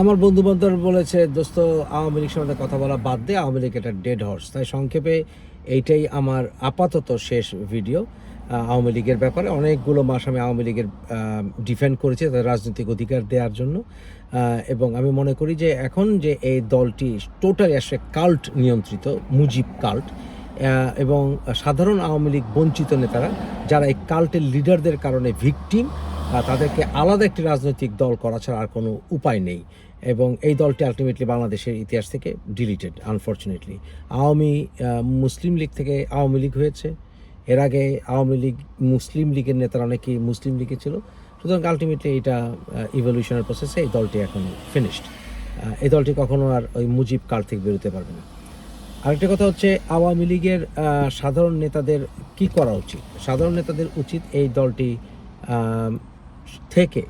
আমার বন্ধু বান্ধব বলেছে, দোস্ত আওয়ামী লীগ সম্বন্ধে কথা বলা বাদ দে, আওয়ামী লীগ একটা ডেড হর্স। তাই সংক্ষেপে এইটাই আমার আপাতত শেষ ভিডিও আওয়ামী লীগের ব্যাপারে। অনেকগুলো মাস আমি আওয়ামী লীগের ডিফেন্ড করেছি তাদের রাজনৈতিক অধিকার দেওয়ার জন্য, এবং আমি মনে করি যে এখন যে এই দলটি টোটালি আসলে কাল্ট নিয়ন্ত্রিত, মুজিব কাল্ট, এবং সাধারণ আওয়ামী লীগ বঞ্চিত নেতারা যারা এই কাল্টের লিডারদের কারণে ভিকটিম, তাদেরকে আলাদা একটি রাজনৈতিক দল করা ছাড়া আর কোনো উপায় নেই। এবং এই দলটি আলটিমেটলি বাংলাদেশের ইতিহাস থেকে ডিলিটেড আনফর্চুনেটলি। মুসলিম লীগ থেকে আওয়ামী লীগ হয়েছে, এর আগে আওয়ামী লীগ মুসলিম লীগের নেতারা অনেকেই মুসলিম লীগে ছিল। সুতরাং আলটিমেটলি এটা ইভলিউশনের প্রসেসে এই দলটি এখন ফিনিশড। এই দলটি কখনো আর ওই মুজিব কাল থেকে বেরোতে পারবে না। আরেকটা কথা হচ্ছে, আওয়ামী লীগের সাধারণ নেতাদের কি করা উচিত? সাধারণ নেতাদের উচিত এই দলটি থেকে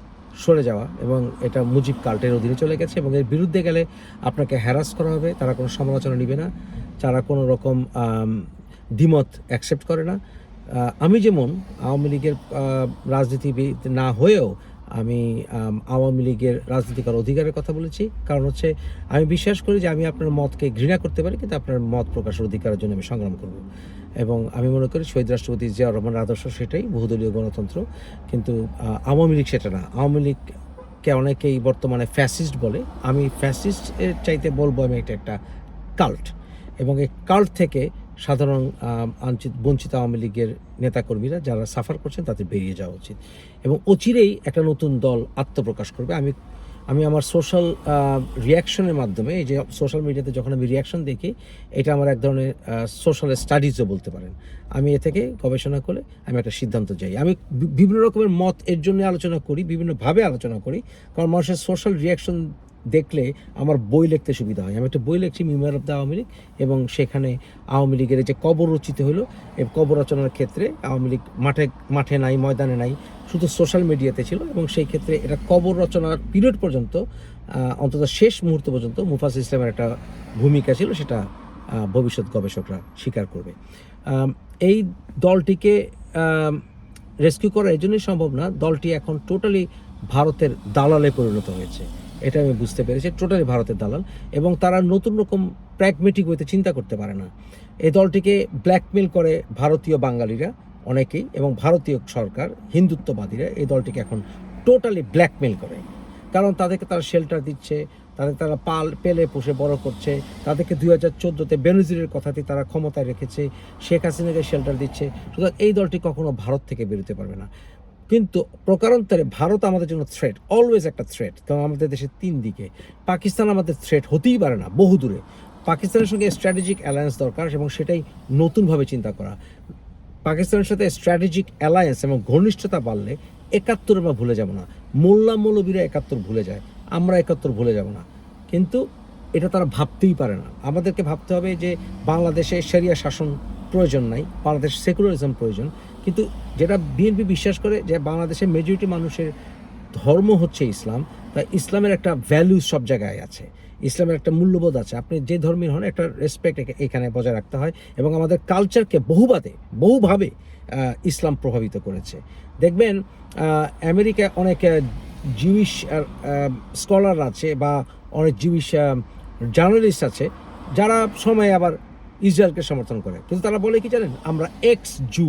সরে যাওয়া, এবং এটা মুজিব কাল্টের অধীনে চলে গেছে এবং এর বিরুদ্ধে গেলে আপনাকে হ্যারাস করা হবে। তারা কোনো সমালোচনা নেবে না, তারা কোনো রকম দ্বিমত অ্যাকসেপ্ট করে না। আমি যেমন আওয়ামী লীগের রাজনীতিবিদ না হয়েও আমি আওয়ামী লীগের রাজনীতি করার অধিকারের কথা বলেছি, কারণ হচ্ছে আমি বিশ্বাস করি যে আমি আপনার মতকে ঘৃণা করতে পারি, কিন্তু আপনার মত প্রকাশের অধিকারের জন্য আমি সংগ্রাম করব। এবং আমি মনে করি শহীদ রাষ্ট্রপতি জিয়াউর রহমানের আদর্শ সেটাই, বহুদলীয় গণতন্ত্র। কিন্তু আওয়ামী লীগ সেটা না। আওয়ামী লীগকে অনেকেই বর্তমানে ফ্যাসিস্ট বলে। আমি ফ্যাসিস্টের চাইতে বলবো আমি এটা একটা কাল্ট, এবং এই কাল্ট থেকে সাধারণ বঞ্চিত আওয়ামী লীগের নেতাকর্মীরা যারা সাফার করছেন তাদের বেরিয়ে যাওয়া উচিত, এবং অচিরেই একটা নতুন দল আত্মপ্রকাশ করবে। আমি আমার সোশ্যাল রিয়াকশনের মাধ্যমে, এই যে সোশ্যাল মিডিয়াতে যখন আমি রিয়াকশন দেখি, এটা আমার এক ধরনের সোশ্যাল স্টাডিজও বলতে পারেন। আমি এ থেকে গবেষণা করে আমি একটা সিদ্ধান্ত যাই। আমি বিভিন্ন রকমের মত এর জন্য আলোচনা করি, বিভিন্নভাবে আলোচনা করি, কারণ মানুষের সোশ্যাল রিয়াকশন দেখলে আমার বই লিখতে সুবিধা হয়। আমি একটা বই লিখছি, মেমোয়ার অফ দ্য আওয়ামী লীগ, এবং সেখানে আওয়ামী লীগের যে কবর রচিত হলো, এই কবর রচনার ক্ষেত্রে আওয়ামী লীগ মাঠে নাই, ময়দানে নাই, শুধু সোশ্যাল মিডিয়াতে ছিল। এবং সেই ক্ষেত্রে এটা কবর রচনার পিরিয়ড পর্যন্ত, অন্তত শেষ মুহূর্ত পর্যন্ত মুফাজ্জল ইসলামের একটা ভূমিকা ছিল, সেটা ভবিষ্যৎ গবেষকরা স্বীকার করবে। এই দলটিকে রেস্কিউ করা এই জন্যই সম্ভব না, দলটি এখন টোটালি ভারতের দালালে পরিণত হয়েছে। এটা আমি বুঝতে পেরেছি, টোটালি ভারতের দালাল, এবং তারা নতুন রকম প্র্যাগমেটিক ওয়েতে চিন্তা করতে পারে না। এই দলটিকে ব্ল্যাকমেল করে ভারতীয় বাঙালিরা অনেকেই, এবং ভারতীয় সরকার হিন্দুত্ববাদীরা এই দলটিকে এখন টোটালি ব্ল্যাকমেল করে। কারণ তাদেরকে তারা শেল্টার দিচ্ছে, তারা পেলে পুষে বড় করছে, তাদেরকে 2014-তে বেনজিরের কথাতেই তারা ক্ষমতায় রেখেছে, শেখ হাসিনাকে শেল্টার দিচ্ছে। সুতরাং এই দলটি কখনো ভারত থেকে বেরোতে পারবে না। কিন্তু প্রকারান্তরে ভারত আমাদের জন্য থ্রেট, অলওয়েজ একটা থ্রেট। কারণ আমাদের দেশের তিন দিকে, পাকিস্তান আমাদের থ্রেট হতেই পারে না, বহু দূরে। পাকিস্তানের সঙ্গে স্ট্র্যাটেজিক অ্যালায়েন্স দরকার, এবং সেটাই নতুনভাবে চিন্তা করা। পাকিস্তানের সাথে স্ট্র্যাটেজিক অ্যালায়েন্স এবং ঘনিষ্ঠতা বাড়লে 71 আমরা ভুলে যাব না। মোল্লা মৌলবীরা 71 ভুলে যায়, আমরা 71 ভুলে যাব না। কিন্তু এটা তারা ভাবতেই পারে না। আমাদেরকে ভাবতে হবে যে বাংলাদেশে শরিয়া শাসন প্রয়োজন নাই, বাংলাদেশ সেকুলারিজম প্রয়োজন। কিন্তু যেটা বিএনপি বিশ্বাস করে যে বাংলাদেশের মেজরিটি মানুষের ধর্ম হচ্ছে ইসলাম, তাই ইসলামের একটা ভ্যালু সব জায়গায় আছে, ইসলামের একটা মূল্যবোধ আছে। আপনি যে ধর্মীয় হন, একটা রেসপেক্ট এখানে বজায় রাখতে হয়। এবং আমাদের কালচারকে বহুভাবে ইসলাম প্রভাবিত করেছে। দেখবেন আমেরিকায় অনেক জিউইশ স্কলার আছে, বা অনেক জিউইশ জার্নালিস্ট আছে, যারা সময় আবার ইসরায়েলকে সমর্থন করে। কিন্তু তারা বলে কি জানেন, আমরা এক্স জু,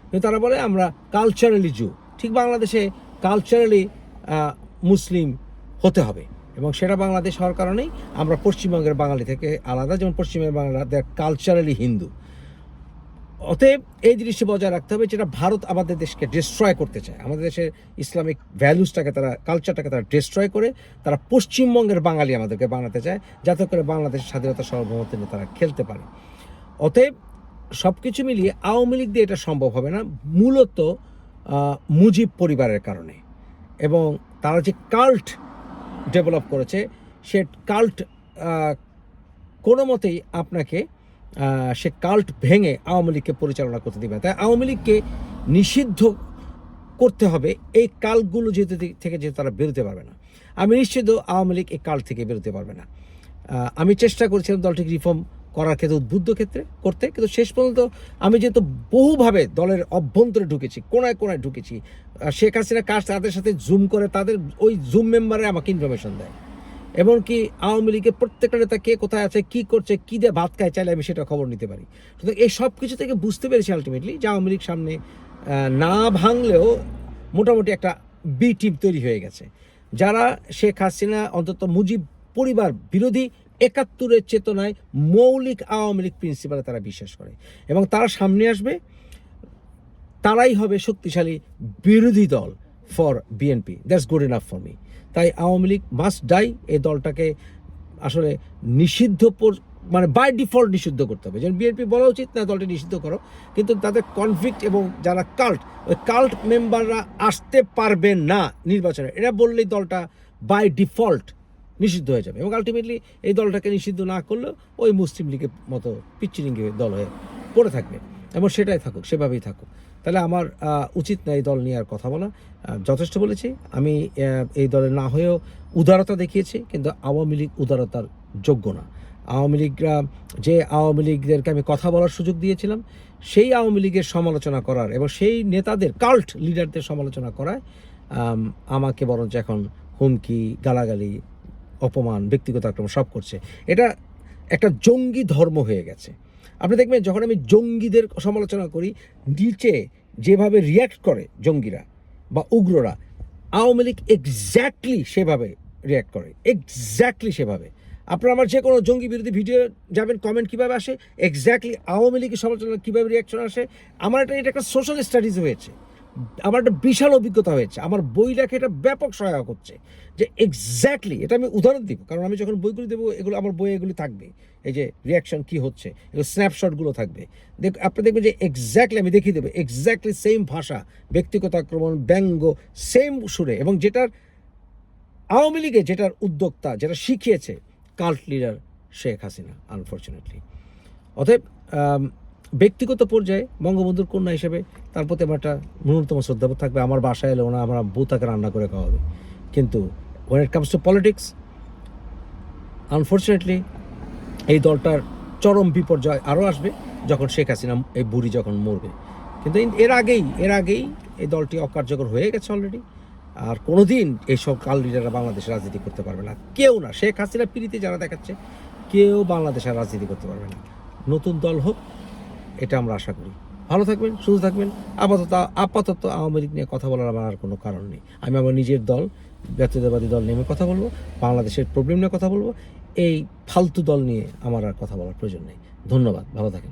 কিন্তু তারা বলে আমরা কালচারালি জু। ঠিক বাংলাদেশে কালচারালি মুসলিম হতে হবে, এবং সেটা বাংলাদেশ হওয়ার কারণেই আমরা পশ্চিমবঙ্গের বাঙালি থেকে আলাদা। যেমন পশ্চিমবঙ্গের বাংলা কালচারালি হিন্দু। অতএব এই জিনিসটি বজায় রাখতে হবে, যেটা ভারত আমাদের দেশকে ডিস্ট্রয় করতে চায়। আমাদের দেশের ইসলামিক ভ্যালুসটাকে তারা, কালচারটাকে তারা ডিস্ট্রয় করে, তারা পশ্চিমবঙ্গের বাঙালি আমাদেরকে বানাতে চায়, যাতে করে বাংলাদেশের স্বাধীনতা সার্বভৌমত্ব নিয়ে তারা খেলতে পারে। অতএব সব কিছু মিলিয়ে আওয়ামী লীগ দিয়ে এটা সম্ভব হবে না, মূলত মুজিব পরিবারের কারণে। এবং তারা যে কাল্ট ডেভেলপ করেছে, সে কাল্ট কোনো মতেই আপনাকে সে কাল্ট ভেঙে আওয়ামী লীগকে পরিচালনা করতে দেবে। তাই আওয়ামী লীগকে নিষিদ্ধ করতে হবে এই কাল্টগুলো যেহেতু তারা বেরোতে পারবে না। আমি নিশ্চিত আওয়ামী লীগ এই কাল্ট থেকে বেরোতে পারবে না। আমি চেষ্টা করেছিলাম দলটিকে রিফর্ম করার ক্ষেত্রে, উদ্বুদ্ধ ক্ষেত্রে করতে, কিন্তু শেষ পর্যন্ত আমি যেহেতু বহুভাবে দলের অভ্যন্তরে ঢুকেছি, কোনায় ঢুকেছি, শেখ হাসিনা কাজ তাদের সাথে জুম করে, তাদের ওই জুম মেম্বারে আমাকে ইনফরমেশন দেয়। এমনকি আওয়ামী লীগের প্রত্যেকটা নেতা কে কোথায় আছে, কি করছে, কি দিয়ে ভাত খায়, চাইলে আমি সেটা খবর নিতে পারি। সুতরাং এই সব কিছু থেকে বুঝতে পেরেছি আলটিমেটলি যে আওয়ামী লীগ সামনে না ভাঙলেও মোটামুটি একটা বি টিম তৈরি হয়ে গেছে, যারা শেখ হাসিনা অন্তত মুজিব পরিবার বিরোধী ৭১-এর চেতনায় মৌলিক আওয়ামী লীগ প্রিন্সিপালে তারা বিশ্বাস করে, এবং তারা সামনে আসবে, তারাই হবে শক্তিশালী বিরোধী দল for BNP. That's good enough for me. তাই আওয়ামী লীগ মাস্ট ডাই। এই দলটাকে আসলে নিষিদ্ধ মানে বাই ডিফল্ট নিষিদ্ধ করতে হবে। যেমন বিএনপি বলা উচিত না দলটি নিষিদ্ধ করো, কিন্তু তাদের কনফ্লিক্ট এবং যারা কাল্ট, ওই কাল্ট মেম্বাররা আসতে পারবে না নির্বাচনে, এরা বললেই দলটা বাই ডিফল্ট নিষিদ্ধ হয়ে যাবে, এবং আলটিমেটলি এই দলটাকে নিষিদ্ধ না করলেও ওই মুসলিম লীগের মতো পিচ্চিরিঙ্গি দল হয়ে পড়ে থাকবে, এবং সেটাই থাকুক, সেভাবেই থাকুক। তাহলে আমার উচিত না এই দল নিয়ে আর কথা বলা। যথেষ্ট বলেছি আমি। এই দলে না হয়েও উদারতা দেখিয়েছি, কিন্তু আওয়ামী লীগ উদারতার যোগ্য না। আওয়ামী লীগরা যে আওয়ামী লীগদেরকে আমি কথা বলার সুযোগ দিয়েছিলাম, সেই আওয়ামী লীগের সমালোচনা করার এবং সেই নেতাদের কাল্ট লিডারদের সমালোচনা করায় আমাকে বরঞ্চ এখন হুমকি, গালাগালি, অপমান, ব্যক্তিগত আক্রমণ সব করছে। এটা একটা জঙ্গি ধর্ম হয়ে গেছে। আপনি দেখবেন যখন আমি জঙ্গিদের সমালোচনা করি, নিচে যেভাবে রিয়্যাক্ট করে জঙ্গিরা বা উগ্ররা, আওয়ামী লীগ এক্স্যাক্টলি সেভাবে রিয়্যাক্ট করে, এক্স্যাক্টলি সেভাবে। আপনারা আমার যে কোনো জঙ্গি বিরোধী ভিডিও যাবেন, কমেন্ট কীভাবে আসে, এক্স্যাক্টলি আওয়ামী লীগের সমালোচনা কীভাবে রিয়াকশন আসে। আমার এটা একটা সোশ্যাল স্টাডিজ হয়েছে, আমার একটা বিশাল অভিজ্ঞতা হয়েছে, আমার বই লেখা এটা ব্যাপক সহায়ক হচ্ছে যে এক্স্যাক্টলি এটা আমি উদাহরণ দিব, কারণ আমি যখন বইগুলি দেবো এগুলো আমার বইয়ে এগুলি থাকবে, এই যে রিয়াকশন কী হচ্ছে, এগুলো স্ন্যাপশটগুলো থাকবে। আপনি দেখবেন যে এক্স্যাক্টলি আমি দেখিয়ে দেবো, এক্স্যাক্টলি সেম ভাষা, ব্যক্তিগত আক্রমণ, ব্যঙ্গ, সেম সুরে, এবং যেটার আওয়ামী লীগে যেটার উদ্যোক্তা, যেটা শিখিয়েছে cult leader Sheikh Hasina, unfortunately. অতএব ব্যক্তিগত পর্যায়ে বঙ্গবন্ধুর কন্যা হিসেবে তার প্রতি আমার একটা ন্যূনতম শ্রদ্ধাবোধ থাকবে। আমার বাসায় এলে ওনা আমার বউ তাকে রান্না করে খাওয়াবে, কিন্তু when it comes to politics, unfortunately এই দলটার চরম বিপর্যয় আরও আসবে যখন শেখ হাসিনা এই বুড়ি যখন মরবে। কিন্তু এর আগেই এই দলটি অকার্যকর হয়ে গেছে অলরেডি। আর কোনোদিন এইসব কাল লিডাররা বাংলাদেশে রাজনীতি করতে পারবে না, কেউ না। শেখ হাসিনা পিড়িতে যারা দেখাচ্ছে, কেউ বাংলাদেশে রাজনীতি করতে পারবে না। নতুন দল হোক, এটা আমরা আশা করি। ভালো থাকবেন, সুস্থ থাকবেন। আপাতত আওয়ামী লীগ নিয়ে কথা বলার আমার আর কোনো কারণ নেই। আমি আমার নিজের দল, জাতীয়তাবাদী দল নিয়ে কথা বলবো, বাংলাদেশের প্রবলেম নিয়ে কথা বলবো। এই ফালতু দল নিয়ে আমার আর কথা বলার প্রয়োজন নেই। ধন্যবাদ, ভালো থাকেন।